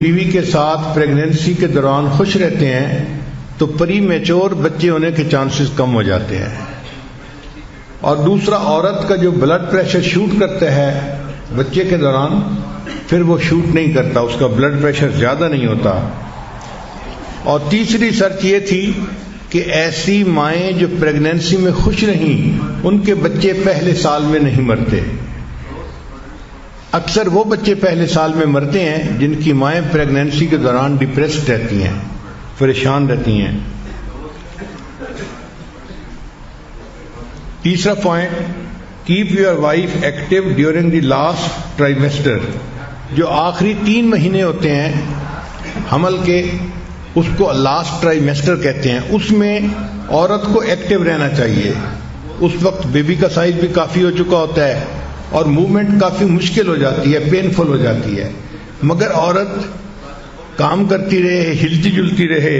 بیوی کے ساتھ پریگننسی کے دوران خوش رہتے ہیں تو پری میچور بچے ہونے کے چانسز کم ہو جاتے ہیں. اور دوسرا، عورت کا جو بلڈ پریشر شوٹ کرتا ہے بچے کے دوران پھر وہ شوٹ نہیں کرتا، اس کا بلڈ پریشر زیادہ نہیں ہوتا. اور تیسری ریسرچ یہ تھی کہ ایسی مائیں جو پریگننسی میں خوش رہیں ان کے بچے پہلے سال میں نہیں مرتے. اکثر وہ بچے پہلے سال میں مرتے ہیں جن کی مائیں پریگننسی کے دوران ڈپریسڈ رہتی ہیں، پریشان رہتی ہیں. تیسرا point, keep your wife active during the last trimester. جو آخری 3 مہینے ہوتے ہیں حمل کے، اس کو لاسٹ ٹرائیمیسٹر کہتے ہیں. اس میں عورت کو ایکٹیو رہنا چاہیے. اس وقت بیبی کا سائز بھی کافی ہو چکا ہوتا ہے اور موومنٹ کافی مشکل ہو جاتی ہے، پینفل ہو جاتی ہے. مگر عورت کام کرتی رہے، ہلتی جلتی رہے،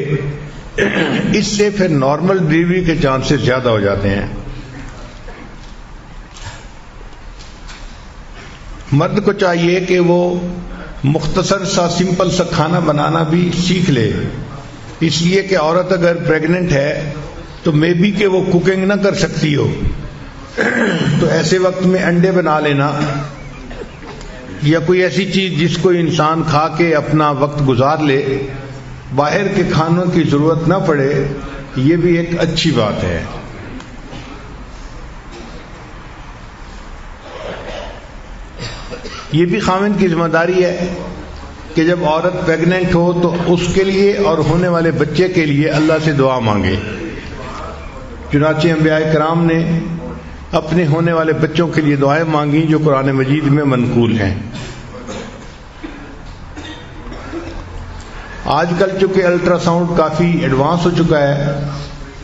اس سے پھر نارمل ڈلیوری کے چانسز زیادہ ہو جاتے ہیں. مرد کو چاہیے کہ وہ مختصر سا سمپل سا کھانا بنانا بھی سیکھ لے، اس لیے کہ عورت اگر پریگننٹ ہے تو مے بی کہ وہ کوکنگ نہ کر سکتی ہو، تو ایسے وقت میں انڈے بنا لینا یا کوئی ایسی چیز جس کو انسان کھا کے اپنا وقت گزار لے، باہر کے کھانوں کی ضرورت نہ پڑے، یہ بھی ایک اچھی بات ہے. یہ بھی خاوند کی ذمہ داری ہے کہ جب عورت پریگننٹ ہو تو اس کے لیے اور ہونے والے بچے کے لیے اللہ سے دعا مانگے. چنانچہ انبیاء کرام نے اپنے ہونے والے بچوں کے لیے دعائیں مانگی جو قرآن مجید میں منقول ہیں. آج کل چونکہ الٹرا ساؤنڈ کافی ایڈوانس ہو چکا ہے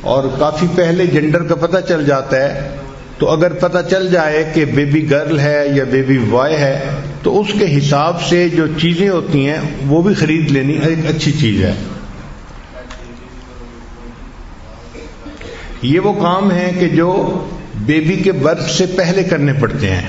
اور کافی پہلے جنڈر کا پتہ چل جاتا ہے، تو اگر پتہ چل جائے کہ بیبی گرل ہے یا بیبی بوائے ہے تو اس کے حساب سے جو چیزیں ہوتی ہیں وہ بھی خرید لینی ایک اچھی چیز ہے. یہ وہ کام ہیں کہ جو بیبی کے برتھ سے پہلے کرنے پڑتے ہیں.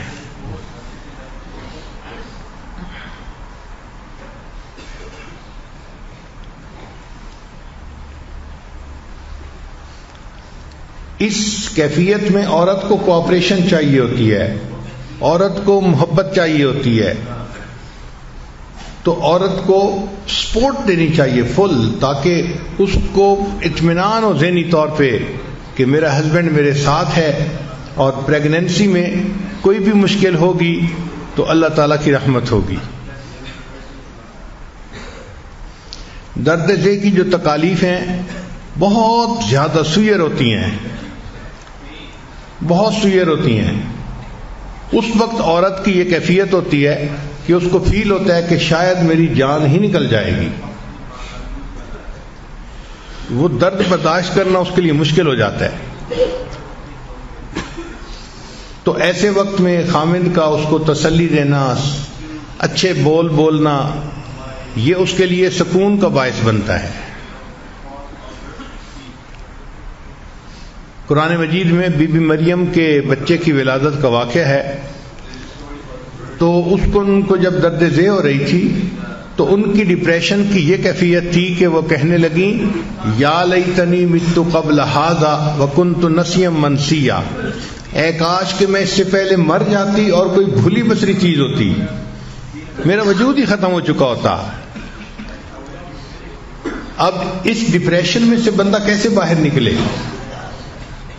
اس کیفیت میں عورت کو کوآپریشن چاہیے ہوتی ہے، عورت کو محبت چاہیے ہوتی ہے، تو عورت کو سپورٹ دینی چاہیے فل، تاکہ اس کو اطمینان ہو ذہنی طور پہ کہ میرا ہسبینڈ میرے ساتھ ہے اور پریگننسی میں کوئی بھی مشکل ہوگی تو اللہ تعالیٰ کی رحمت ہوگی. درد ذہ کی جو تکالیف ہیں بہت زیادہ سوئر ہوتی ہیں، بہت سوئر ہوتی ہیں. اس وقت عورت کی یہ کیفیت ہوتی ہے کہ اس کو فیل ہوتا ہے کہ شاید میری جان ہی نکل جائے گی. وہ درد برداشت کرنا اس کے لیے مشکل ہو جاتا ہے. تو ایسے وقت میں خامند کا اس کو تسلی دینا، اچھے بول بولنا، یہ اس کے لیے سکون کا باعث بنتا ہے. قرآن مجید میں بی بی مریم کے بچے کی ولادت کا واقعہ ہے. تو ان کو جب درد ذہ ہو رہی تھی تو ان کی ڈپریشن کی یہ کیفیت تھی کہ وہ کہنے لگیں یا لیتنی مت قبل ھذا وکنت نسیا منسیا، اے کاش کہ میں اس سے پہلے مر جاتی اور کوئی بھولی بسری چیز ہوتی، میرا وجود ہی ختم ہو چکا ہوتا. اب اس ڈپریشن میں سے بندہ کیسے باہر نکلے؟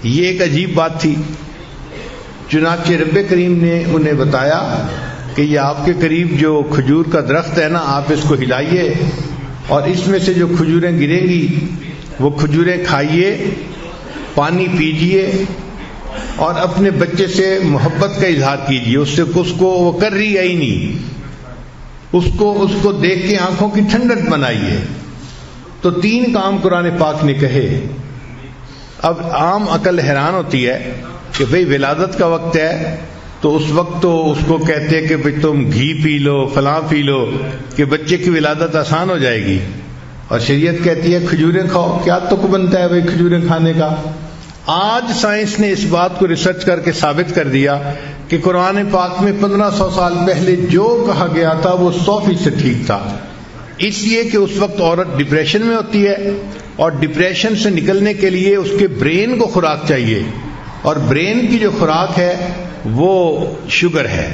یہ ایک عجیب بات تھی. چنانچہ رب کریم نے انہیں بتایا کہ یہ آپ کے قریب جو کھجور کا درخت ہے نا، آپ اس کو ہلائیے اور اس میں سے جو کھجوریں گریں گی وہ کھجوریں کھائیے، پانی پیجیے اور اپنے بچے سے محبت کا اظہار کیجیے. اس کو وہ کر رہی ہے ہی نہیں، اس کو دیکھ کے آنکھوں کی ٹھنڈک بنائیے. تو 3 کام قرآن پاک نے کہے. اب عام عقل حیران ہوتی ہے کہ بھئی ولادت کا وقت ہے تو اس وقت تو اس کو کہتے کہ بھئی تم گھی پی لو، فلاں پی لو کہ بچے کی ولادت آسان ہو جائے گی، اور شریعت کہتی ہے کھجوریں کھاؤ. کیا تک بنتا ہے بھئی کھجوریں کھانے کا؟ آج سائنس نے اس بات کو ریسرچ کر کے ثابت کر دیا کہ قرآن پاک میں 1500 سال پہلے جو کہا گیا تھا وہ 100% ٹھیک تھا. اس لیے کہ اس وقت عورت ڈپریشن میں ہوتی ہے اور ڈپریشن سے نکلنے کے لیے اس کے برین کو خوراک چاہیے، اور برین کی جو خوراک ہے وہ شوگر ہے.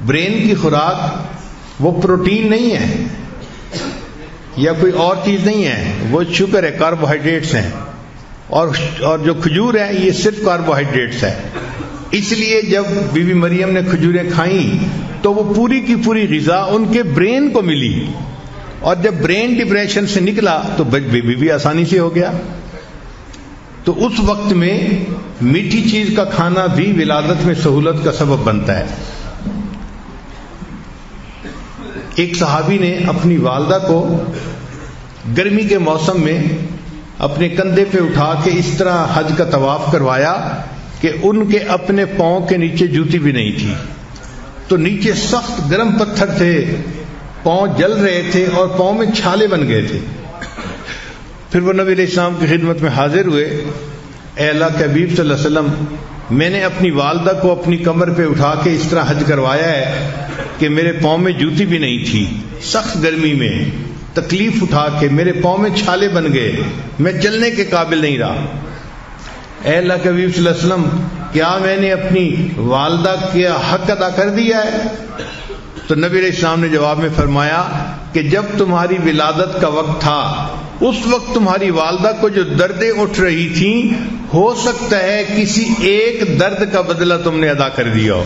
برین کی خوراک وہ پروٹین نہیں ہے یا کوئی اور چیز نہیں ہے، وہ شوگر ہے، کاربوہائیڈریٹس ہیں، اور جو کھجور ہے یہ صرف کاربوہائیڈریٹس ہے. اس لیے جب بی بی مریم نے کھجوریں کھائیں تو وہ پوری کی پوری غذا ان کے برین کو ملی، اور جب برین ڈپریشن سے نکلا تو بیبی بھی آسانی سے ہو گیا. تو اس وقت میں میٹھی چیز کا کھانا بھی ولادت میں سہولت کا سبب بنتا ہے. ایک صحابی نے اپنی والدہ کو گرمی کے موسم میں اپنے کندھے پہ اٹھا کے اس طرح حج کا طواف کروایا کہ ان کے اپنے پاؤں کے نیچے جوتی بھی نہیں تھی. تو نیچے سخت گرم پتھر تھے، پاؤں جل رہے تھے اور پاؤں میں چھالے بن گئے تھے. پھر وہ نبی علیہ السلام کی خدمت میں حاضر ہوئے. اے اللہ کے حبیب صلی اللہ علیہ وسلم، میں نے اپنی والدہ کو اپنی کمر پہ اٹھا کے اس طرح حج کروایا ہے کہ میرے پاؤں میں جوتی بھی نہیں تھی، سخت گرمی میں تکلیف اٹھا کے میرے پاؤں میں چھالے بن گئے، میں چلنے کے قابل نہیں رہا. اے اللہ کے حبیب صلی اللہ علیہ وسلم، کیا میں نے اپنی والدہ کا حق ادا کر دیا ہے؟ تو نبی علیہ السلام نے جواب میں فرمایا کہ جب تمہاری ولادت کا وقت تھا اس وقت تمہاری والدہ کو جو دردیں اٹھ رہی تھیں، ہو سکتا ہے کسی ایک درد کا بدلہ تم نے ادا کر دیا ہو.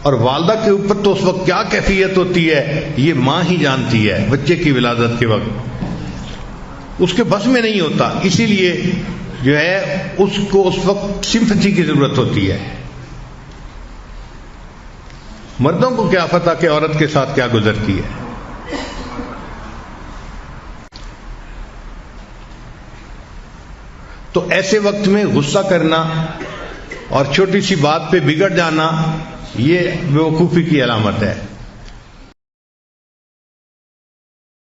اور والدہ کے اوپر تو اس وقت کیا کیفیت ہوتی ہے یہ ماں ہی جانتی ہے. بچے کی ولادت کے وقت اس کے بس میں نہیں ہوتا، اسی لیے جو ہے اس کو اس وقت سمپتھی کی ضرورت ہوتی ہے. مردوں کو کیا پتہ کہ عورت کے ساتھ کیا گزرتی ہے. تو ایسے وقت میں غصہ کرنا اور چھوٹی سی بات پہ بگڑ جانا یہ بیوقوفی کی علامت ہے.